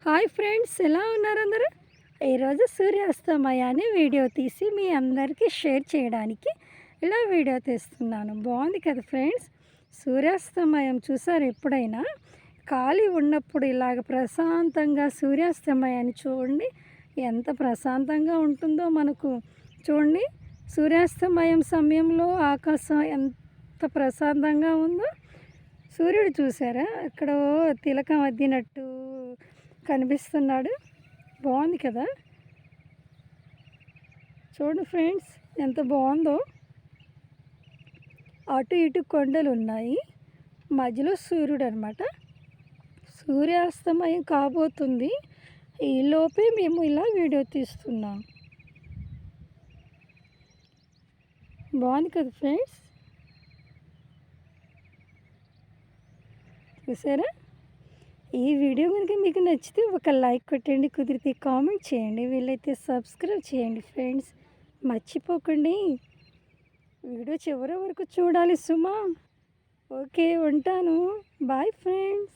Hi friends, ఎలా ఉన్నారు అందరూ? ఈరోజు సూర్యాస్తమయాన్ని వీడియో తీసి మీ అందరికీ షేర్ చేయడానికి ఇలా వీడియో తీస్తున్నాను. బాగుంది కదా ఫ్రెండ్స్? సూర్యాస్తమయం చూసారు ఎప్పుడైనా? ఖాళీ ఉన్నప్పుడు ఇలాగ ప్రశాంతంగా సూర్యాస్తమయాన్ని చూడండి, ఎంత ప్రశాంతంగా ఉంటుందో మనకు. చూడండి, సూర్యాస్తమయం సమయంలో ఆకాశం ఎంత ప్రశాంతంగా ఉందో. సూర్యుడు చూసారా, ఎక్కడో తిలకం అద్దినట్టు కనిపిస్తున్నాడు. బాగుంది కదా? చూడండి ఫ్రెండ్స్, ఎంత బాగుందో. అటు ఇటు కొండలు ఉన్నాయి, మధ్యలో సూర్యుడు అనమాట. సూర్యాస్తమయం కాబోతుంది, ఈలోపే మేము ఇలా వీడియో తీస్తున్నాం. బాగుంది కదా ఫ్రెండ్స్? చూసారా? ఈ వీడియో కనుక మీకు నచ్చితే ఒక లైక్ కొట్టండి, కుదిరితే కామెంట్ చేయండి, వీలైతే సబ్స్క్రైబ్ చేయండి ఫ్రెండ్స్. మర్చిపోకండి, వీడియో చివరి వరకు చూడాలి సుమా. ఓకే, ఉంటాను. Bye friends.